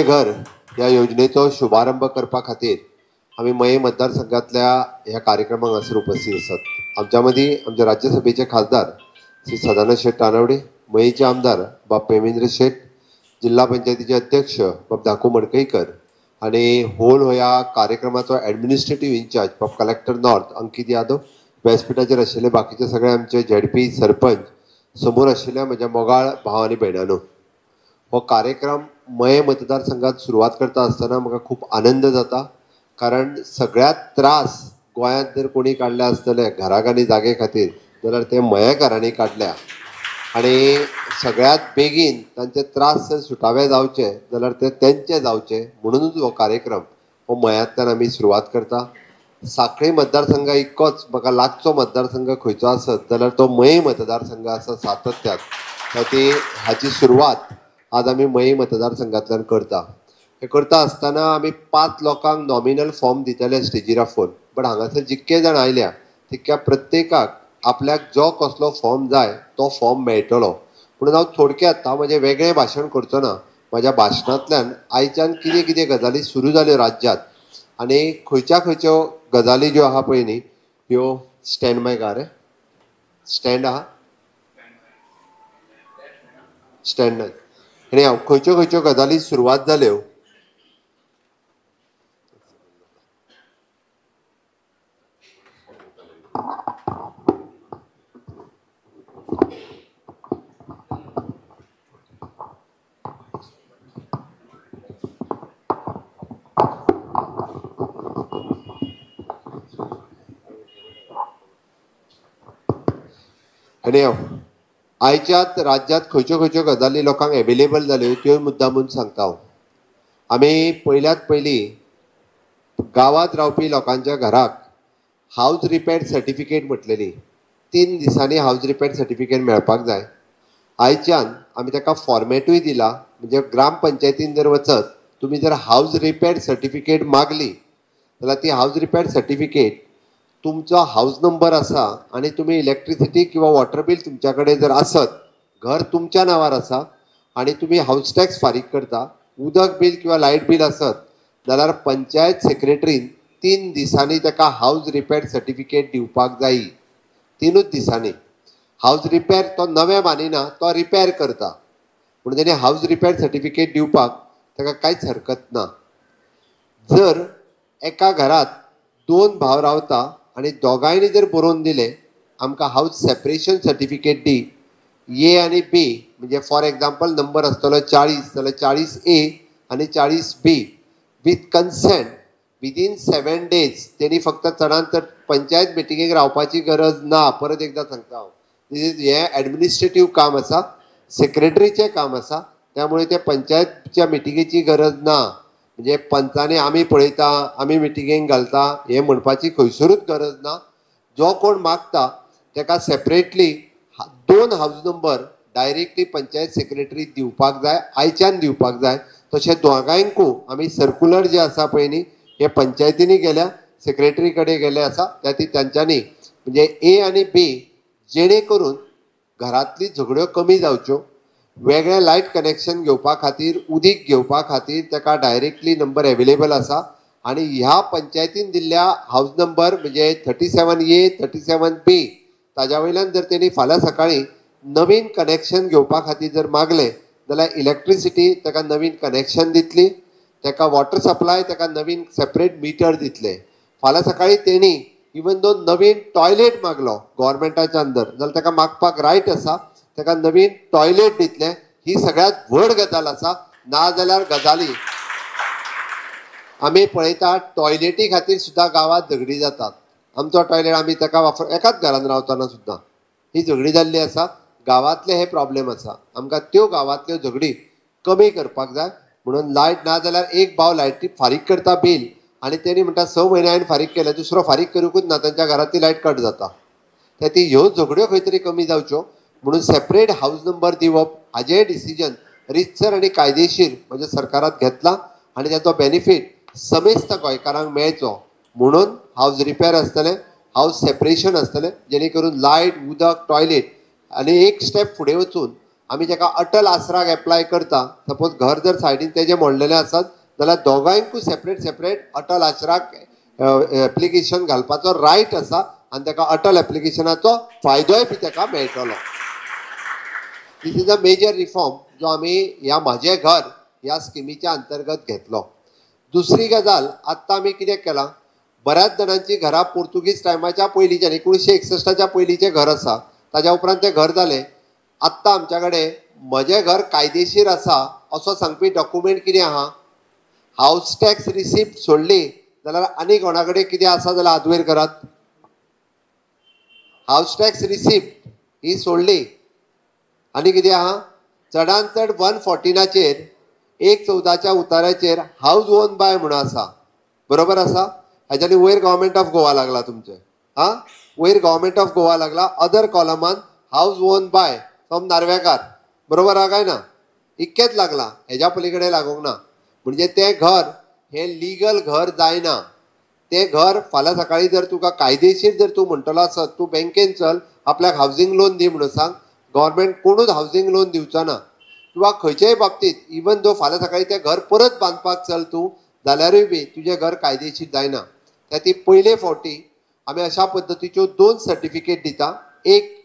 घर या योजनेचो शुभारंभ करपा खातीर आम्ही मये मतदारसंघातल्या ह्या कार्यक्रमाक हांगासर उपस्थित आसात। आमच्या मदीं आमचे राज्यसभेचे खासदार श्री सदानंद शेट तानवडे, मयेचे आमदार बाब पेमेंद्र शेट, जिल्हा पंचायतीचे अध्यक्ष बाब धाकू मडकईकर आणि होल ह्या कार्यक्रमाचो ॲडमिनिस्ट्रेटिव्ह इन्चार्ज बाब कलेक्टर नॉर्थ अंकित यादव, व्यासपीठाचेर आशिल्ले बाकीचे सगळे आमचे झेडपी सरपंच, समोर आशिल्ल्या म्हज्या मोगाळ भाव आनी भयणांनो, हो कार्यक्रम मये मतदारसंघात सुरवात करता आसतना म्हाका खूप आनंद जाता। कारण सगळ्यात त्रास गोंयांत जर कोणी काडले आसतले घराक आनी जागे खातीर जाल्यार ते मयेकारांनी काडल्या आणि सगळ्यात बेगीन तांचे त्रास जर सुटावे जावचे जाल्यार ते तेंचे जावचे म्हणूनच हो कार्यक्रम हो मयांतल्यान आमी सुरवात करता। सांखळी मतदारसंघ इतकोच म्हाका लागचो मतदारसंघ खंयचो आसत जाल्यार तो मये मतदारसंघ आसा सातत्यान। हाची सुरवात आज आमी मये मतदारसंघातल्यान करता। हे करता आसतना आमी 5 लोकांक नॉमिनल फॉर्म दितले स्टेजीर आफोवन, बट हांगासर जितके जाण आयल्या तितक्या प्रत्येकाक आपल्याक जो कसलो फॉर्म जाय तो फॉर्म मेळटलो। म्हणून हांव थोडक्यात म्हजें वेगळें भाशण करचो ना। म्हाज्या भाशणांतल्यान आयच्यान कितें कितें गजाली सुरू जाल्यो राज्यांत आनी खंयच्यो गजाली ज्यो आहा पळय न्ही ह्यो स्टँड मायक आहा रे, स्टँड आहा, स्टँड आनी हांव खंयच्यो गजाली सुरवात जाल्यो आनी आयच्यात राज्यांत खंयच्यो गजाली लोकांक एवेलेबल जाल्यो त्यो मुद्दामून सांगता हांव। आमी पयल्यात पयली गांवांत रावपी लोकांच्या घराक हावज रिपेर सर्टिफिकेट म्हटलेली 3 दिसांनी हावज रिपेर सर्टिफिकेट मेळपाक जाय। आयच्यान आमी ताका फॉर्मेटूय दिला, म्हणजे ग्रामपंचायतीन जर वचत तुमी जर हावज रिपेर सर्टिफिकेट मागली जाल्यार ती हावज रिपेर सर्टिफिकेट तुमचो हावज नंबर आसा आनी तुमी इलेक्ट्रिसिटी किंवा वॉटर बील तुमच्या कडेन जर आसत, घर तुमच्या नांवार आसा आनी तुमी हावज टॅक्स फारीक करता, उदक बील किंवा लायट बील आसत जाल्यार पंचायत सेक्रेटरीन 3 दिसांनी ताका हावज रिपेर सर्टिफिकेट दिवपाक जायी। 3च दिसांनी हावज रिपेर तो नवें बांदिना, तो रिपेर करता म्हणून तेणी हावज रिपेर सर्टिफिकेट दिवपाक ताका कांयच हरकत ना। जर एका घरात 2 भाव रावता आनी दोगांयनी जर बरोवन दिले आमकां हावज सेपरेशन सर्टिफिकेट दी, ए आनी बी, म्हणजे फॉर एग्जाम्पल नंबर आसतलो 40 जाल्यार 40A आनी 40B with consent within 7 days तेणी फक्त चडांत चड पंचायत मिटिंगेक रावपाची गरज ना। परत एकदा सांगता हांव, हें ॲडमिनिस्ट्रेटिव्ह काम आसा, सेक्रेटरीचें काम आसा, त्यामुळे ते पंचायतच्या मिटिंगेची गरज ना। म्हणजे पंचांनी आमी पळयता आमी मिटिंगेक घालता हें म्हणपाची खंयसरूच गरज ना। जो कोण मागता ताका separately 2 house number directly panchayat secretary दिवपाक जाय, आयच्यान दिवपाक जाय। तशें दोगांयकूय आमी सर्कुलर जे आसा पळय न्ही हे पंचायतींनी गेल्या, सेक्रेटरी कडेन गेले आसा, तांच्यांनी म्हणजे ए आनी बी जेणे करून घरांतली झगड्यो कमी जावच्यो, वेगळें लायट कनेक्शन घेवपा खातीर, उदीक घेवपा खातीर ताका डायरेक्टली नंबर एवेलेबल आसा आनी ह्या पंचायतीन दिल्ल्या हावज नंबर म्हणजे 37A 37B ताज्या वयल्यान जर तेणी फाल्यां सकाळीं नवीन कनेक्शन घेवपा खातीर जर मागलें जाल्यार इलेक्ट्रिसिटी ताका नवीन कनेक्शन दितली, ताका वॉटर सप्लाय ताका नवीन सेपरेट मिटर दितले। फाल्यां सकाळीं तेणी इवन दो नवीन टॉयलेट मागलो गव्हर्मेंटाच्या अंडर जाल्यार ताका मागपाक रायट आसा, ताका नवीन टॉयलेट दितले। ही सगळ्यात व्हड गजाल आसा। नाजाल्यार गजाली आमी पळयता टॉयलेटी खातीर सुद्दां गांवांत झगडी जातात। आमचो टॉयलेट आमी ताका एकाच घरान रावतना सुद्दां ही झगडी जाल्ली आसा। गांवांतले हे प्रॉब्लेम आसा, आमकां त्यो गांवांतल्यो झगडी कमी करपाक जाय। म्हणून लायट ना जाल्यार एक भाव लायटी फारीक करता बील आनी तेणी म्हणटा 6 म्हयने हांवें फारीक केलें, दुसरो फारीक करूंकूच ना, तांच्या घरांतली लायट कट जाता। ती ह्यो झगड्यो खंय तरी कमी जावच्यो म्हणून सेपरेट हावज नंबर दिवप हाजें डिसिजन रितसर आनी कायदेशीर म्हणजे सरकारान घेतला आनी ताचो बेनिफीट समेस्त गोंयकारांक मेळचो म्हणून हावज रिपेर आसतलें, हावज सेपरेशन आसतलें, जेणे करून लायट, उदक, टॉयलेट आनी एक स्टेप फुडें वचून आमी जेका अटल आसराक एप्लाय करता, सपोज घर जर सायडीन तेजे मोडलेले आसत जाल्यार दोगांयकूय सेपरेट सेपरेट अटल आसराक एप्लिकेशन घालपाचो रायट आसा आनी ताका अटल एप्लिकेशनाचो फायदोय बी ताका मेळटलो. दिस इज अ मेजर रिफॉर्म जो आमी ह्या म्हाजें घर ह्या स्किमीच्या अंतर्गत घेतलो. दुसरी गजाल, आत्तां आमी कितें केलां, बऱ्याच जाणांची घरां पोर्तुगीज टायमाच्या पयलींच्यान 1961च्या पयलींचें घर आसा, ताज्या उपरांत तें घर जालें. आत्तां आमच्या कडेन म्हजें घर कायदेशीर आसा असो सांगपी डॉक्युमेंट कितें आहा, हावस टॅक्स रिसिप्ट सोडली जाल्यार आनी कोणा कडेन कितें आसा जाल्यार हात वयर करात. हावस टॅक्स रिसिप्ट ही सोडली आनी कितें आहा, चडांत चड 114चेर 1/14च्या उताऱ्याचेर हावज ओन बाय म्हणून आसा. बरोबर आसा. हाच्यानी वयर गव्हर्मेंट ऑफ गोवा लागला तुमचे. वयर गव्हर्मेंट ऑफ गोवा लागला. अदर कॉलमान हावज ओन बाय फ्रॉम नार्वेकार. बरोबर आहा काय ना. इतकेच लागला, हेज्या पलीकडे लागूंक ना. म्हणजे तें घर हें लिगल घर जायना. तें घर फाल्यां सकाळी जर तुका कायदेशीर जर तूं म्हणटलो आसत, तूं बँकेन चल, आपल्याक हावजींग लोन दी म्हणून सांग, गव्हर्मेंट कोणूच हावजींग लोन दिवचो ना. किंवा खंयच्याय बाबतींत इवन दो फाल्यां सकाळी तें घर परत बांदपाक चल तूं, जाल्यारूय बी तुजें घर कायदेशीर जायना. त्या पयले फावटी आमी अशा पद्दतीच्यो 2 सर्टिफिकेट दिता. एक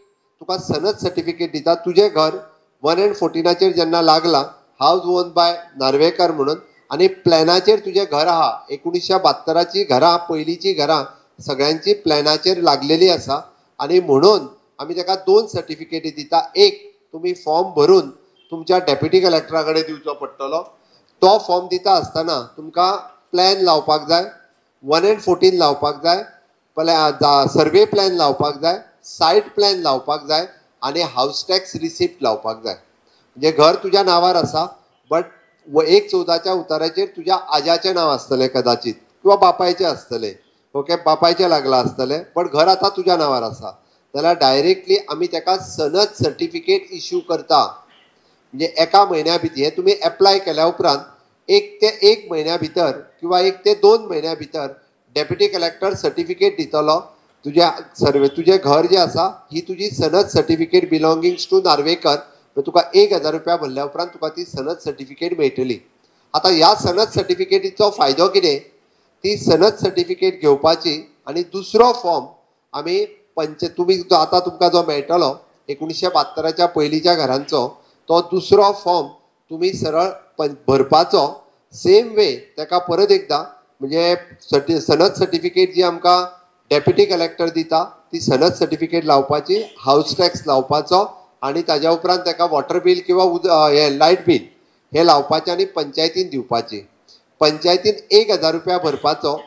तुका सनद सर्टिफिकेट दिता, तुजें घर 114चेर जेन्ना लागला हावज ओन बाय नार्वेकार म्हणून, आनी प्लॅनाचेर तुजें घर आहा, 1972ची घरां, पयलींची घरां सगळ्यांची प्लॅनाचेर लागलेली आसा. आनी म्हणून आमी ताका 2 सर्टिफिकेटी दिता. एक तुमी फॉर्म भरून तुमच्या डेप्युटी कलेक्टरा कडेन दिवचो पडटलो. तो फॉर्म दिता आसतना तुमकां प्लॅन लावपाक जाय, 114 लावपाक जाय, सर्वे प्लॅन लावपाक जाय, सायट प्लॅन लावपाक जाय आनी हावस टॅक्स रिसिप्ट लावपाक जाय. म्हणजे घर तुज्या नांवार आसा, बट 1/14च्या उताऱ्याचेर तुज्या आज्याचें नांव आसतलें कदाचित, किंवा बापायचें आसतलें. ओके, बापायचें लागलां आसतलें, बट घर आतां तुज्या नांवार आसा जाल्यार डायरेक्टली आमी ताका सनद सर्टिफिकेट इश्यू करता. म्हणजे एका म्हयन्या भितर हें तुमी एप्लाय केल्या उपरांत 1 ते 1 म्हयन्या भितर किंवा 1 ते 2 म्हयन्या भितर डेप्युटी कलेक्टर सर्टिफिकेट दितलो. तुजें घर जें आसा ही तुजी सनद सर्टिफिकेट बिलॉंगिंग्स टू नार्वेकर, तुका 1000 रुपया भरल्या उपरांत तुका ती सनद सर्टिफिकेट मेळटली. आतां ह्या सनद सर्टिफिकेटीचो फायदो कितें, ती सनद सर्टिफिकेट घेवपाची आनी दुसरो फॉर्म आमी तुमी आतां तुमकां जो मेळटलो 1972च्या पयलींच्या घरांचो, तो दुसरो फॉर्म तुमी सरळ भरपाचो. सेम वे ताका परत एकदा म्हणजे सनद सर्टिफिकेट जी आमकां डेप्युटी कलेक्टर दिता ती सनद सर्टिफिकेट लावपाची, हावस टॅक्स लावपाचो आनी ताज्या उपरांत ताका वॉटर बील किंवा हें लायट बील हें लावपाचें आनी पंचायतीन दिवपाची. पंचायतीन 1000 रुपया भरपाचो.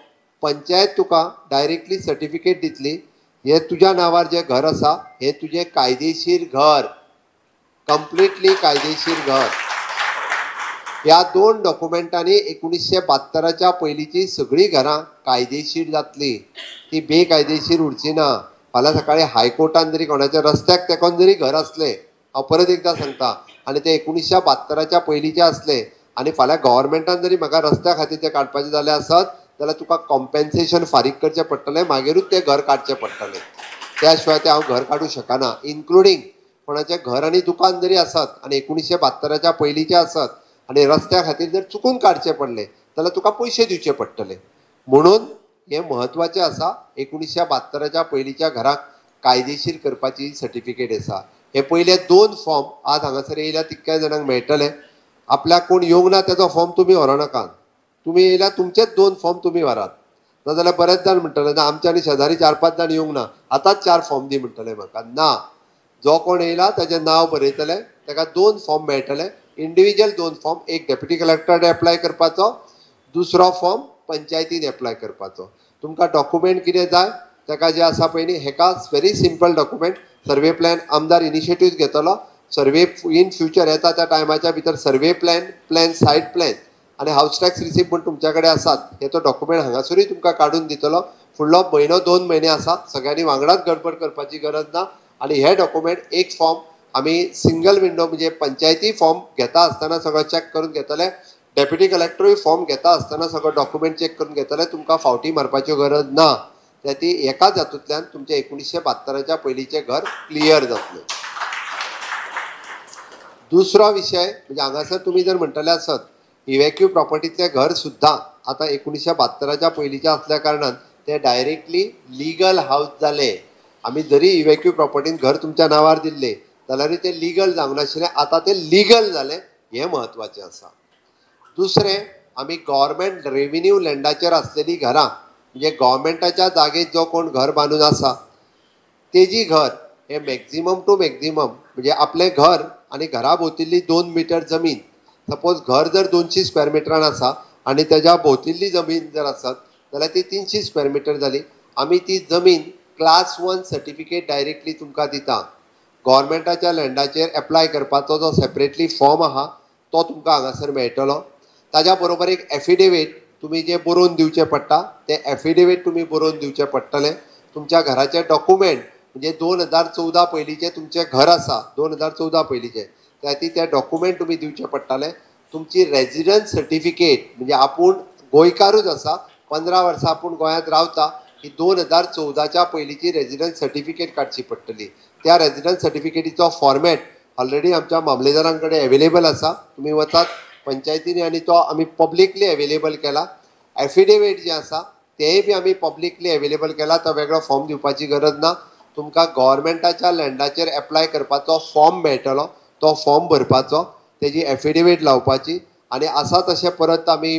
पंचायत तुका डायरेक्टली सर्टिफिकेट दितली, हें तुज्या नांवार जें घर आसा हें तुजें कायदेशीर घर, कंप्लिटली कायदेशीर घर. ह्या 2 डॉक्युमेंटांनी 1972च्या पयलींची सगळीं घरां कायदेशीर जातली, ती बेकायदेशीर उरची ना. फाल्यां सकाळी हायकोर्टान जरी कोणाच्या रस्त्याक तेकोन जरी घर आसलें, हांव परत एकदां सांगता, आनी ते 1972च्या पयलींचे आसले आनी फाल्यां गव्हर्मेंटान जरी म्हाका रस्त्या खातीर ते काडपाचे जाले आसत जाल्यार तुका कॉम्पेन्सेशन फारीक करचें पडटलें, मागीरूच तें घर काडचें पडटलें. त्या शिवाय तें हांव घर काडूं शकना. इन्क्लुडींग कोणाचें घर आनी दुकान जरी आसत आनी 1972च्या पयलींचे आसत आनी रस्त्या खातीर जर चुकून काडचें पडलें जाल्यार तुका पयशे दिवचे पडटले. म्हणून हें म्हत्वाचें आसा. 1972च्या पयलींच्या घराक कायदेशीर करपाची सर्टिफिकेट आसा. हे पयले 2 फॉर्म आज हांगासर येयल्या तितक्या जाणांक मेळटले. आपल्याक कोण येवंक ना तेजो फॉर्म तुमी व्हरोनाकात. तुमी येयल्यार तुमचेच 2 फॉर्म तुमी व्हरात. नाजाल्यार बरेच जाण म्हणटले ना आमचे आनी शेजारी 4-5 जाण येवंक ना, आतांच 4 फॉर्म दी म्हणटले म्हाका. ना, जो कोण येयला ताचें नांव बरयतले, ताका 2 फॉर्म मेळटले. इंडिविज्युअल 2 फॉर्म, एक डेप्युटी कलेक्टर एप्लाय करपाचो, दुसरो फॉर्म पंचायतीन एप्लाय करपाचो. तुमकां डॉक्युमेंट कितें जाय ताका जें आसा पळय न्ही, हेका very simple document. Survey plan आमदार इनिशिएटीव्ह घेतलो. सर्वे इन फ्युचर येता त्या टायमाच्या भितर सर्वे प्लॅन सायट प्लॅन आनी हावस टॅक्स रिसिप्ट म्हण तुमच्या कडेन आसात, हे तो डॉक्युमेंट हांगासरूय तुमकां काडून दितलो. फुडलो म्हयनो 2 म्हयने आसा, सगळ्यांनी वांगडाच गडबड करपाची गरज ना. आनी हे डॉक्युमेंट एक फॉर्म आमी सिंगल विंडो म्हणजे पंचायती फॉर्म घेता आसतना सगळो चॅक करून घेतले, डेप्युटी कलेक्टरूय फॉर्म घेता आसतना सगळो डॉक्युमेंट चॅक करून घेतले. तुमकां फावटी मारपाच्यो गरज ना. त्या ती एकाच हातूंतल्यान तुमचें 1972च्या पयलींचें घर क्लियर जातलें. दुसरो विषय म्हणजे हांगासर तुम्ही जर म्हणटले आसत इवॅक्यू प्रॉपर्टीतले घर सुद्दां आतां 1972च्या पयलींचे असल्या कारणान ते डायरेक्टली लिगल हाऊस जाले. आमी जरी इवॅक्यू प्रॉपर्टीन घर तुमच्या नांवार दिल्ले जाल्यार ते लीगल जावंक नाशिल्लें, आतां ते लीगल जालें, हें म्हत्वाचें आसा. दुसरें, आमी गव्हर्मेंट रेव्हेन्यू लँडाचेर आसलेलीं घरां म्हणजे गव्हर्मेंटाच्या जागेत जो कोण घर बांदून आसा तेजी घर हे मॅक्झिमम टू मॅक्झिमम म्हणजे आपलें घर आनी घरा भोंवतिल्ली 2 मिटर जमीन, सपोज घर जर 200 स्क्वेअर मिटरान आसा आनी तेज्या भोंवतिल्ली जमीन जर आसत जाल्यार ती 300 स्क्वेअर मिटर जाली. आमी ती जमीन क्लास 1 सर्टिफिकेट डायरेक्टली तुमकां दिता. गव्हर्मेंटाच्या लँडाचेर एप्लाय करपाचो जो सेपरेटली फॉर्म आहा तो तुमकां हांगासर मेळटलो. ताज्या बरोबर एक एफिडेवीट तुम्ही जे बरोवन दिवचें पडटा ते एफिडेवीट तुम्ही बरोवन दिवचें पडटलें. तुमच्या घराचे डॉक्युमेंट म्हणजे 2014 पयलींचें तुमचें घर आसा 2014 पयलींचें त्या खातीर ते डॉक्युमेंट तुम्ही दिवचे पडटले. तुमची रेजिडन्स सर्टिफिकेट म्हणजे आपूण गोंयकारूच आसा 15 वर्सां आपूण गोंयांत रावता ही 2014च्या पयलींची रेजिडन्स सर्टिफिकेट काडची पडटली. त्या रेजिडन्स सर्टिफिकेटीचो फॉर्मेट ऑलरेडी आमच्या मामलेदारां कडेन एवेलेबल आसा. तुम्ही वचात पंचायतीनी आनी तो आमी पब्लिकली एवेलेबल केला. एफिडेवीट जे आसा तेय बी आमी पब्लिकली एवेलेबल केला. तो वेगळो फॉर्म दिवपाची गरज ना. तुमकां गव्हर्मेंटाच्या लँडाचेर एप्लाय करपाचो फॉर्म मेळटलो. तो फॉर्म भरपाचो, तेजी एफिडेवीट लावपाची आनी आसा तशें परत आमी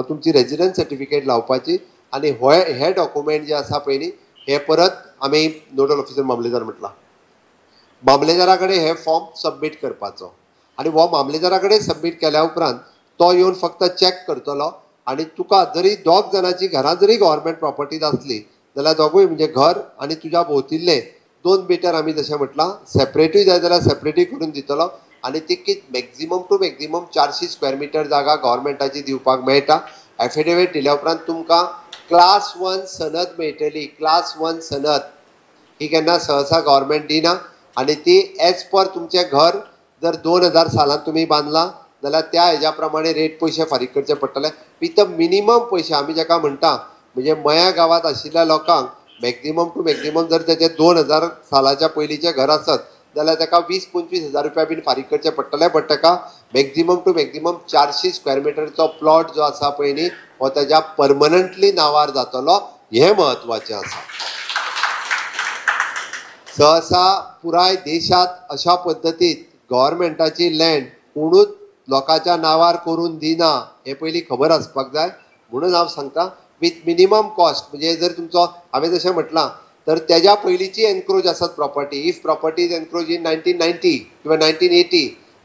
तुमची रेजिडन्स सर्टिफिकेट लावपाची आनी हे डॉक्युमेंट जे आसा पयलीं हे परत आमी नोडल ऑफिसर मामलेदार म्हटला मामलेदारा कडेन हे फॉर्म सबमीट करपाचो आनी हो मामलेदारा कडेन सबमीट केल्या उपरांत तो येवन फक्त चॅक करतलो आनी तुका जरी दोग जाणांची घरां जरी गव्हर्मेंट प्रॉपर्टीत आसली जाल्यार दोगूय म्हणजे घर आनी तुज्या भोंवतिल्ले 2 मिटर आमी जशें म्हटलां सेपरेटूय जाय जाल्यार सेपरेटूय करून दितलो आनी तिकीट maximum to maximum 400 square metre जागा गव्हर्मेंटाची दिवपाक मेळटा. एफिडेवीट दिल्या उपरांत तुमकां क्लास 1 सनद मेळटली. क्लास 1 सनद ही केन्ना सहसा गव्हर्मेंट दिना आनी ती एज पर तुमचें घर जर 2000 सालांत तुमी बांदलां जाल्यार त्या हेज्या प्रमाणे रेट पयशे फारीक करचे पडटले. विथ द मिनिमम पयशे आमी जाका म्हणटा म्हणजे मया गांवांत आशिल्ल्या लोकांक मॅक्झिमम टू मॅक्झिमम जर तेजें 2000 सालाच्या पयलींचें घर आसत जाल्यार ताका 20-25 हजार रुपया बीन फारीक करचे पडटले. बट ताका मॅक्झिमम टू मॅक्झिमम 400 स्क्वेअर मिटरचो प्लॉट जो आसा पळय न्ही हो तेज्या परमनंटली नांवार जातलो. हें म्हत्वाचें आसा. सहसा पुराय देशात अशा पद्दतीत गव्हर्मेंटाची लँड कोणूच लोकांच्या नांवार करून दिना हे पयलीं खबर आसपाक जाय. म्हणून हांव सांगता विथ मिनिमम कॉस्ट म्हणजे जर तुमचो हांवें जशें म्हटलां तर तेज्या पयलींची एनक्रोच आसत property if property is encroach in 1990 किंवा 1980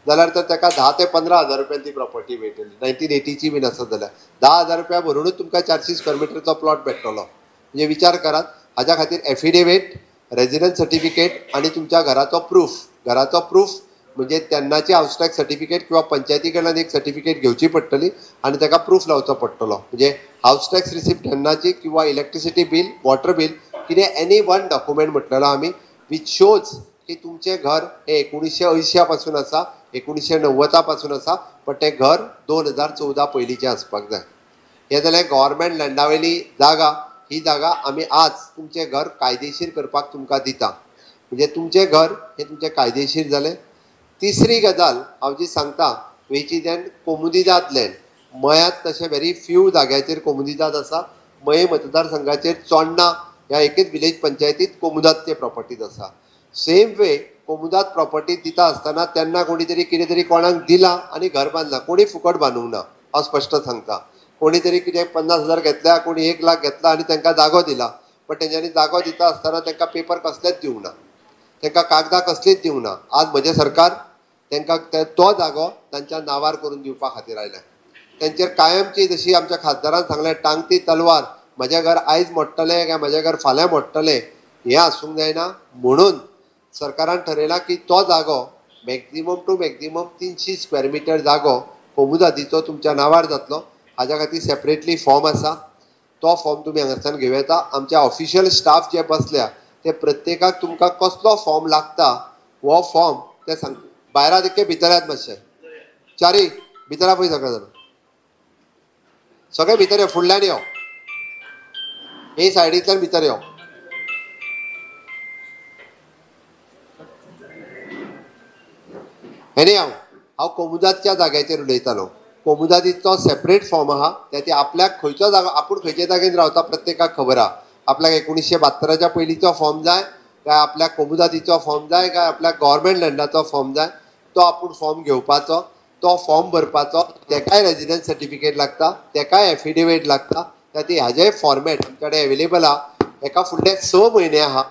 जाल्यार तर ताका 10 ते 15 हजार रुपयान ती प्रॉपर्टी मेळटली. 1980ची बीन आसत जाल्यार 10 हजार रुपया भरूनच तुमकां 400 स्क्वेअर मिटरचो प्लॉट मेळटलो. म्हणजे विचार करात. हाज्या खातीर एफिडेवीट रेजिडन्स सर्टिफिकेट आनी तुमच्या घराचो प्रूफ म्हणजे तेन्नाची हाऊस टॅक्स सर्टिफिकेट किंवा पंचायती कडल्यान एक सर्टिफिकेट घेवची पडटली आनी ताका प्रूफ लावचो पडटलो. म्हणजे हाऊस टॅक्स रिसिप्ट तेन्नाची किंवा इलेक्ट्रिसिटी बील वॉटर बील कितें एनी वन डॉक्युमेंट म्हटलेलो आमी वीच शोज की तुमचें घर हे 1980 पासून आसा 1990 पासून आसा बट तें घर 2014 पयलींचें आसपाक जाय. हे जालें गव्हर्मेंट लँडावेली जागा. ही जागा आमी आज तुमचें घर कायदेशीर करपाक तुमकां दिता. म्हणजे तुमचें घर हें तुमचें कायदेशीर जालें. तिसरी गजाल हांव जी सांगता वेची देन कोमुदिदाद लँड. मयांत तशें व्हेरी फ्यू जाग्याचेर कोमुदिदाद आसा. मये मतदारसंघाचेर चोडणा ह्या एकच विलेज पंचायतीत कोमुदादचे प्रॉपर्टीज आसा. सेम वे कोमुदाद प्रॉपर्टी दिता आसतना तेन्ना कोणी तरी कितें तरी कोणाक दिलां आनी घर बांदलां. कोणी फुकट बांदूंक ना हांव स्पश्ट सांगता. कोणी तरी कितें 50 हजार घेतल्या कोणी 1 लाख घेतला आनी तांकां जागो दिला बट तेंच्यांनी जागो दिता आसतना तांकां पेपर कसलेच दिवंक ना तांकां कागदां कसलीच दिवंक ना. आज म्हजें सरकार तांकां तो जागो तांच्या नांवार करून दिवपा खातीर आयल्या. तेंचेर कायमची जशी आमच्या खासदारान सांगलें टांगती तलवार म्हजें घर आयज मोडटलें काय म्हजें घर फाल्यां मोडटलें हें आसूंक जायना. म्हणून सरकारान ठरयलां की तो जागो maximum to maximum 300 square metre जागो कोमुदादीचो तुमच्या नांवार जातलो. हाज्या खातीर सेपरेटली फॉर्म आसा. तो फॉर्म तुमी हांगासान घेवं येता. आमचे ऑफिशियल स्टाफ जे बसल्या ते प्रत्येकाक तुमकां कसलो फॉर्म लागता हो फॉर्म ते सांग. भायरात एके भितर येयात मातशे चारी भितर पळय सगळे जाण सगळे भितर यो फुडल्यान यो हे सायडींतल्यान भितर यो. एनी हांव हांव कोमुदादच्या जाग्याचेर उलयतालो. कोमुदादीचो सेपरेट फॉर्म आहा, त्याती आपल्याक खंयचो जागो आपूण खंयच्या जागेर रावता प्रत्येकाक खबर आहा. आपल्याक 1972च्या पयलींचो फॉर्म जाय काय आपल्याक कोमुदादीचो फॉर्म जाय काय आपल्याक गव्हर्मेंट लँडाचो फॉर्म जाय, तो आपूण फॉर्म घेवपाचो, तो फॉर्म भरपाचो, तेकाय रेजिडन्स सर्टिफिकेट लागता, तेकाय एफिडेविट लागता. त्याती हाजेय फॉर्मेट आमचे कडेन एवेलेबल आहा. एका फुडले 6 म्हयने आहा.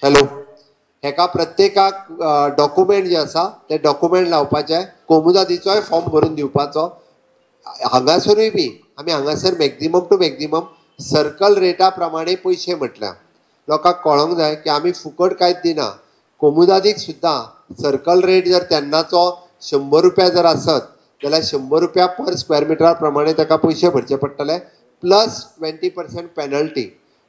हॅलो, हेका प्रत्येकाक डॉक्युमेंट जे आसा ते डॉक्युमेंट लावपाचे, कोमुदादीचोय फॉर्म भरून दिवपाचो. हांगासरूय बी आमी हांगासर मॅक्झिमम टू मॅक्झिमम सर्कल रेटा प्रमाणे पयशे म्हटल्या. लोकांक कळोंक जाय की आमी फुकट कांयच दिना. कोमुदादीक सुद्दां सर्कल रेट जर तेन्नाचो 100 रुपया जर आसत जाल्यार 100 रुपया पर स्क्वेअर मिटरा प्रमाणे ताका पयशे भरचे पडटले, प्लस 20% पेनल्टी.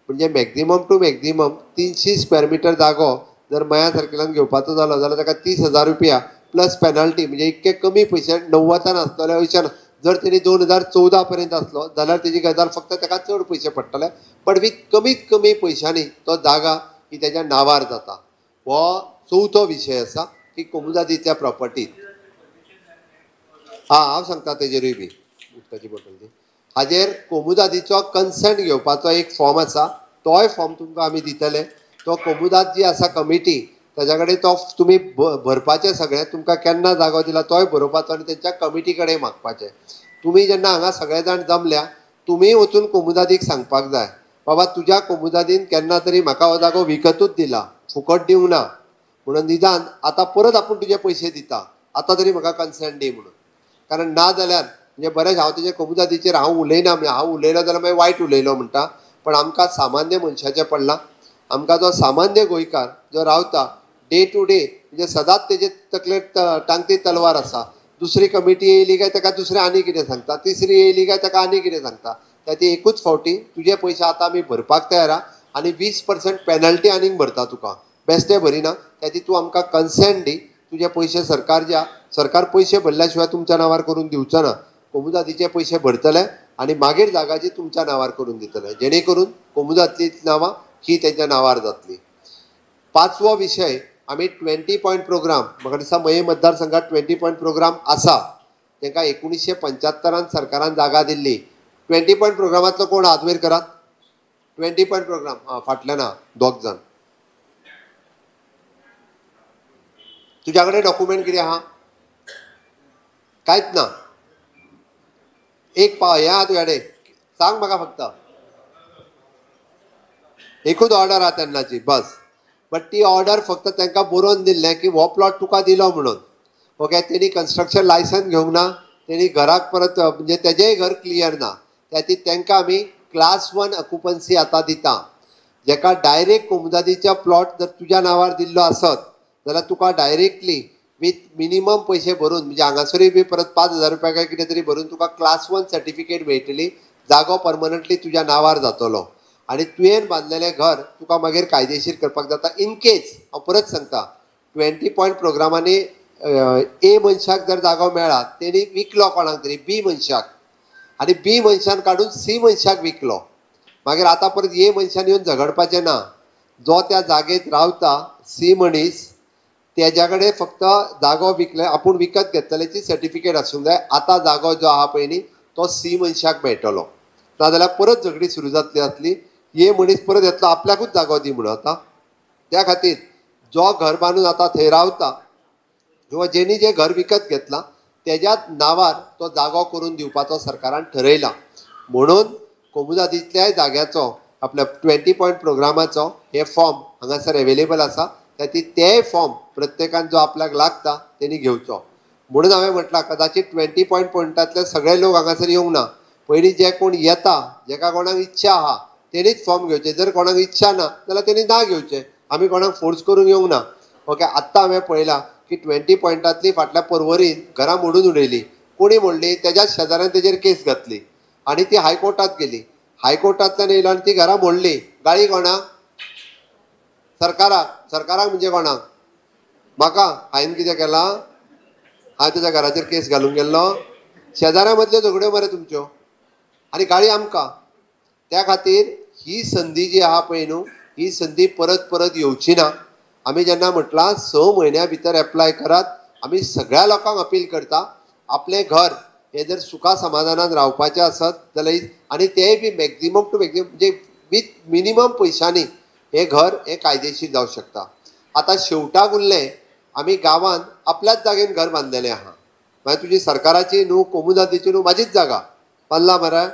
म्हणजे maximum to maximum 300 square metre जागो जर मया सर्कलान घेवपाचो जालो जाल्यार ताका 30,000 रुपया प्लस पेनल्टी. म्हणजे इतके कमी पयशे 90 आसतले अशें. जर तेणी 2014 पर्यंत आसलो जाल्यार तेजी गजाल फक्त ताका चड पयशे पडटले, पण विथ कमीत कमी पयशांनी तो जागा ही तेज्या नांवार जाता. हो चवथो विशय आसा की कोमुदादीच्या प्रॉपर्टीत. हांव सांगता तेजेरूय बी उदकाची बॉटल दी. हाजेर कोमुदादीचो कन्सेंट घेवपाचो एक फॉर्म आसा, तोय फॉर्म तुमकां आमी दितले. तो कोमुदाद जी आसा कमिटी ताच्या कडेन तो तुमी भरपाचें सगळें. तुमकां केन्ना जागो दिला तोय बरोवपाचो आनी तेंच्या कमिटी कडेन मागपाचें. तुमी जेन्ना हांगा सगळे जाण जमल्या तुमी वचून कोमुदादीक सांगपाक जाय, बाबा तुज्या कोमुदादीन केन्ना तरी म्हाका हो जागो विकतूच दिला, फुकट दिवंक ना म्हणून. निदान आतां परत आपूण तुजे पयशे दिता, आतां तरी म्हाका कन्सेंट दी म्हणून. कारण ना जाल्यार म्हणजे बरेंच हांव तेजे कोमुदादीचेर हांव उलयना, म्हणजे हांव उलयलो जाल्यार मागीर वायट उलयलो म्हणटा. पण आमकां सामान्य मनशाचें पडलां. आमकां जो सामान्य गोंयकार जो रावता डे टू डे, म्हणजे सदांच तेजे तकलेर टांगती तलवार आसा. दुसरी कमिटी येयली काय ताका दुसरें आनी कितें सांगता, तिसरी येयली काय ताका आनी कितें सांगता. त्याती एकूच फावटी तुजे पयशे आतां आमी भरपाक तयार आहा आनी 20% पेनल्टी आनीक भरता तुका. बेश्टे भरिना. त्याती तूं आमकां कन्सेंट दी. तुजे पयशे सरकार जे आहा, सरकार पयशे भरल्या शिवाय तुमच्या नांवार करून दिवचो ना. कोमुदादीचे पयशे भरतले आनी मागीर जागाची तुमच्या नांवार करून दितले, जेणे करून कोमुदादीची नांवां ही तेंच्या नांवार जातली. 5वो विशय आमी 20 पॉयंट प्रोग्राम, म्हाका दिसता मये मतदारसंघात 20 पॉयंट प्रोग्राम आसा. तांकां 1975 सरकारान जागा दिल्ली. 20 पॉयंट प्रोग्रामांतलो कोण हात वयर करात. 20 पॉयंट प्रोग्राम फाटल्यान आहा दोग जाण. तुज्या कडेन डॉक्युमेंट कितें आहा? कांयच ना. एक हें आहा तुज्या कडेन, सांग म्हाका फक्त. एकूच ऑर्डर आहा तेन्नाची बस. बट ती ऑर्डर फक्त तांकां बरोवन दिल्लें की हो प्लॉट तुका दिलो म्हणून. ओके, तेणी कन्स्ट्रक्शन लायसन्स घेवंक ना, तेणी घराक परत म्हणजे तेजेंय घर क्लियर ना. त्याती तांकां आमी क्लास 1 ऑक्युपन्सी आतां दिता. जेका डायरेक्ट कोमुदादीच्या प्लॉट जर तुज्या नांवार दिल्लो आसत जाल्यार तुका डायरेक्टली विथ मिनिमम पयशे भरून, म्हणजे हांगासरूय बी परत 5,000 रुपया काय कितें तरी भरून तुका क्लास 1 सर्टिफिकेट मेळटली. जागो परमनंटली तुज्या नांवार जातलो आनी तुवें बांदलेलें घर तुका मागीर कायदेशीर करपाक जाता. इन केस हांव परत सांगता, 20 पॉयंट प्रोग्रामांनी ए मनशाक जर जागो मेळ्ळा, तेणी विकलो कोणाक तरी बी मनशाक, आनी बी मनशान काडून सी मनशाक विकलो, मागीर आतां परत ए मनशान येवन झगडपाचें ना. जो त्या जागेत रावता सी मनीस तेज्या कडेन फक्त जागो विकले, आपूण विकत घेतलेची सर्टिफिकेट आसूंक जाय. आतां जागो जो आहा पळय न्ही तो सी मनशाक मेळटलो, नाजाल्यार परत झगडी सुरू जातली. हे मनीस परत येतलो आपल्याकूच जागो दी म्हणून. आतां त्या खातीर जो घर बांदून आतां थंय रावता किंवा जेणी जें घर विकत घेतलां तेज्याच नांवार तो जागो करून दिवपाचो सरकारान ठरयला. म्हणून कोमुदादींतल्याय जाग्याचो आपल्या 20 पॉयंट प्रोग्रामाचो हे फॉर्म हांगासर एवेलेबल आसा. त्याती तेय फॉर्म प्रत्येकान जो आपल्याक लागता तेणी घेवचो. म्हणून हांवें म्हटलां कदाचित 20 पॉयंट पॉयंटांतले सगळे लोक हांगासर येवंक ना. पयलीं जे कोण येता, जेका कोणाक इच्छा आहा तेणीच फॉर्म घेवचे. जर कोणाक इच्छा ना जाल्यार तेणी ना घेवचे. आमी कोणाक फोर्स करूंक येवंक ना. ओके, आत्तां हांवें पळयलां की 20 पॉयंटांतली फाटल्या पर्वरीन घरां मोडून उडयली. कोणी मोडली? तेज्याच शेजाऱ्यान तेजेर केस घातली आनी ती हायकोर्टात गेली. हायकोर्टांतल्यान येयलो आनी ती घरां मोडली. गाळी कोणाक? सरकाराक. सरकाराक म्हणजे कोणाक? म्हाका. हांवें कितें केलां? हांवें तेज्या घराचेर केस घालूंक गेल्लो. शेजाऱ्यां मदल्यो झगड्यो मरे तुमच्यो, आनी गाळी आमकां. त्या खातीर ही संधी जी आहा पळय न्हू ही संधी परत परत येवची ना. आमी जेन्ना म्हटलां 6 म्हयन्या भितर एप्लाय करात. आमी सगळ्या लोकांक अपील करता आपलें घर हे जर सुखा समाधानान रावपाचें आसत जाल्यार आनी तेय बी मॅक्झिमम टू मॅक्झिमम म्हणजे विथ मिनिमम पयशांनी हे घर हे कायदेशीर जावं शकता. आतां शेवटाक उरलें आमी गांवांत आपल्याच जागेन घर बांदलेलें आहा. मागीर तुजी सरकाराची न्हू कोमुजातीची न्हू म्हाजीच जागा बांदला मरे.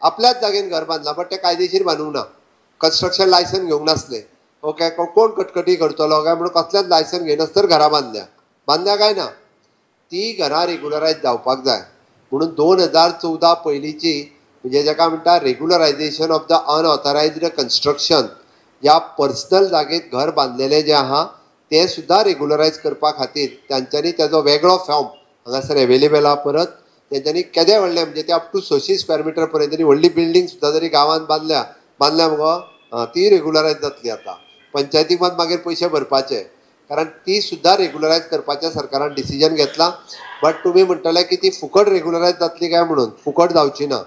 आपल्याच जागेन घर बांदलां बट तें कायदेशीर बांदूंक ना. कन्स्ट्रक्शन लायसन घेवंक नासलें. ओके कोण कटकटी करतलो काय म्हणून कसलेंच लायसन घेयनासतना घरां बांदल्या काय ना. ती घरां रेग्युलरायज जावपाक जाय म्हणून 2014 पयलींची म्हणजे जाका म्हणटा regularisation of the unauthorised construction ह्या पर्सनल जागेत घर बांदलेलें जें आहा तें सुद्दां रेग्युलरायज करपा खातीर तांच्यांनी तेजो वेगळो फॉर्म हांगासर एवेलेबल आहा. परत तेंच्यांनी केदें व्हडलें म्हणजे ते अप टू 600 स्क्वेअर मिटर पर्यंत व्हडली बिल्डींग सुद्दां जरी गांवांत बांदल्या मुगो ती रेग्युलरायज जातली. आतां पंचायतीक मात मागीर पयशे भरपाचे कारण ती सुद्दां रेग्युलरायज करपाचें सरकारान डिसिजन घेतलां. बट तुमी म्हणटले की ती फुकट रेग्युलरायज जातली काय म्हणून फुकट जावची ना.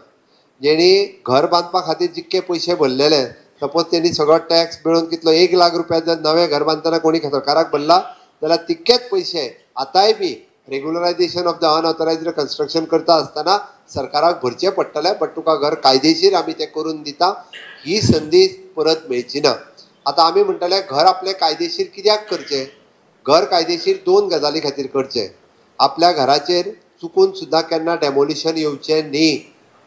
जेणी घर बांदपा खातीर जितके पयशे भरलेले सपोज तेणी सगळो टॅक्स मेळून कितलो 1 लाख रुपया जर नवें घर बांदतना कोणी सरकाराक भरला जाल्यार तितकेच पयशे आतांय बी regularisation of the unauthorised construction करता आसतना सरकाराक भरचे पडटले. बट तुका घर कायदेशीर आमी तें करून दिता. ही संदी परत मेळची ना. आतां आमी म्हणटले घर आपलें कायदेशीर कित्याक करचें. घर कायदेशीर 2 गजाली खातीर करचें. आपल्या घराचेर चुकून सुद्दां केन्ना डेमोलिशन येवचें न्ही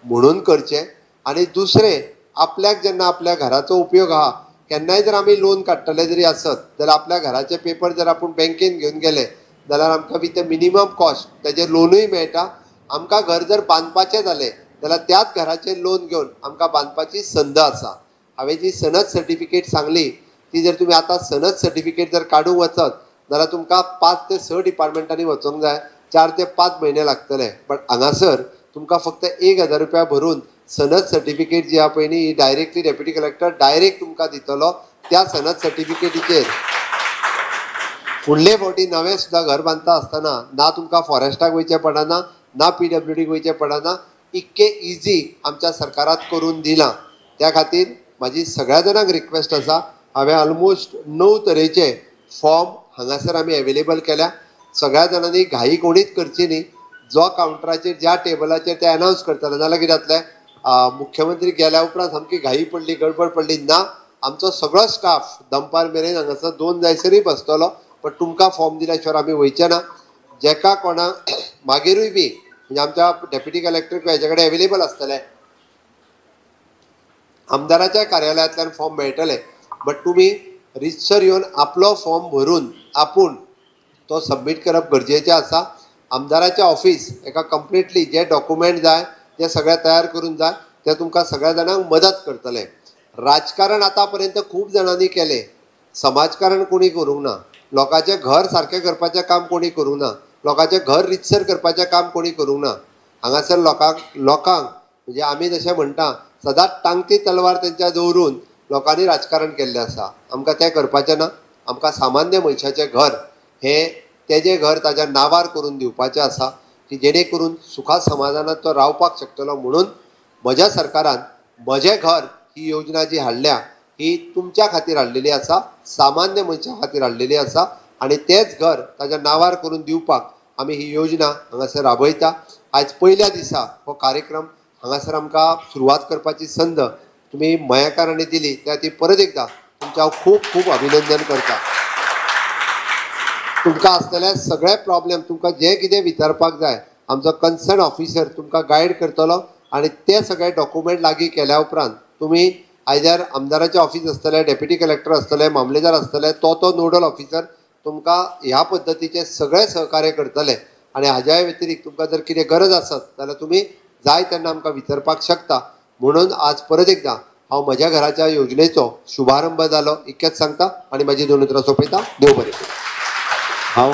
म्हणून करचें. आनी दुसरें आपल्याक जेन्ना आपल्या घराचो उपयोग आहा केन्नाय जर आमी लोन काडटले जरी आसत जाल्यार आपल्या घराचे पेपर जर आपूण बँकेन घेवन गेले जाल्यार आमकां विथ द मिनिमम कॉस्ट तेजेर लोनूय मेळटा. आमकां घर जर बांदपाचें जालें जाल्यार त्याच घराचेर लोन घेवन आमकां बांदपाची संद आसा. हांवें जी सनद सर्टिफिकेट सांगली ती जर तुमी आतां सनद सर्टिफिकेट जर काडूंक वचत जाल्यार तुमकां 5 ते 6 डिपार्टमेंटांनी वचूंक जाय. 4 ते 5 म्हयने लागतले. बट हांगासर तुमकां फक्त 1000 रुपया भरून सनद सर्टिफिकेट जी आहा पळय न्ही ही डायरेक्टली डेप्युटी कलेक्टर डायरेक्ट तुमकां दितलो. त्या सनद सर्टिफिकेटीचेर फुडले फावटी नवें सुद्दां घर बांदता आसतना ना तुमकां फॉरेस्टाक वयचें पडना ना PWDक वयचें पडना. इतके इजी आमच्या सरकारात करून दिलां. त्या खातीर म्हाजी सगळ्या जाणांक रिक्वेस्ट आसा. हांवें ऑलमोस्ट 9 तरेचे फॉर्म हांगासर आमी एवेलेबल केल्या. सगळ्या जाणांनी घाई कोणीच करची न्ही. जो कावंटराचेर ज्या टेबलाचेर ते अनावन्स करतले नाल्यार कितें जातलें मुख्यमंत्री गेल्या उपरांत सामकी घाई पडली गडबड पडली ना. आमचो सगळो स्टाफ दनपार मेरेन हांगासर 2 जायसरूय बसतलो. बट तुमकां फॉर्म दिल्या शिवाय आमी वयचे ना. जेका कोणाक मागीरूय बी म्हणजे आमच्या डेप्युटी कलेक्टर हेजे कडेन एवेलेबल आसतले आमदाराच्या कार्यालयांतल्यान फॉर्म मेळटले. बट तुमी रितसर येवन आपलो फॉर्म भरून आपूण तो सबमीट करप गरजेचें आसा. आमदाराचें ऑफिस हेका कंप्लिटली जे डॉक्युमेंट जाय ते सगळे तयार करून जाय ते तुमकां सगळ्या जाणांक मदत करतले. राजकारण आतां पर्यंत खूब जाणांनी केलें. समाजकारण कोणी करूंक ना. लोकांचें घर सारकें करपाचें काम कोणी करूंक ना. लोकांचें घर रितसर करपाचें काम कोणी करूंक ना. हांगासर लोकांक म्हणजे आमी जशें म्हणटा सदांच टांगती तलवार तेंच्या दवरून लोकांनी राजकारण केल्लें आसा. आमकां तें करपाचें ना. आमकां सामान्य मनशाचें घर हें तेजें घर ताच्या नांवार करून दिवपाचें आसा की जेणे करून सुखा समाधानात तो रावपाक शकतलो. म्हणून म्हज्या सरकारान म्हजें घर ही योजना जी हाडल्या ही तुमच्या खातीर हाडलेली आसा. सामान्य मनशा खातीर हाडलेली आसा. आनी तेंच घर ताच्या नांवार करून दिवपाक आमी ही योजना हांगासर राबयता. आयज पयल्या दिसा हो कार्यक्रम हांगासर आमकां सुरवात करपाची संद तुमी मयेकारांनी दिली त्या ती परत एकदां तुमचें हांव खूब खूब अभिनंदन करता. तुमकां आसतले सगळे प्रॉब्लेम तुमकां जें कितें विचारपाक जाय आमचो कन्सर्न ऑफिसर तुमकां गायड करतलो. आनी ते सगळे डॉक्युमेंट लागीं केल्या उपरांत तुमी आयदर आमदाराचें ऑफिस आसतलें डेप्युटी कलेक्टर आसतले मामलेदार आसतले तो नोडल ऑफिसर तुमकां ह्या पद्दतीचें सगळें सहकार्य करतले. आनी हाज्या व्यतिरिक्त तुमकां जर कितें गरज आसत जाल्यार तुमी जाय तेन्ना आमकां विचारपाक शकता. म्हणून आज परत एकदां हांव म्हज्या घराच्या योजनेचो शुभारंभ जालो इतकेंच सांगता आनी म्हाजी 2 उतरां सोंपयता. देव बरें करूं. हांव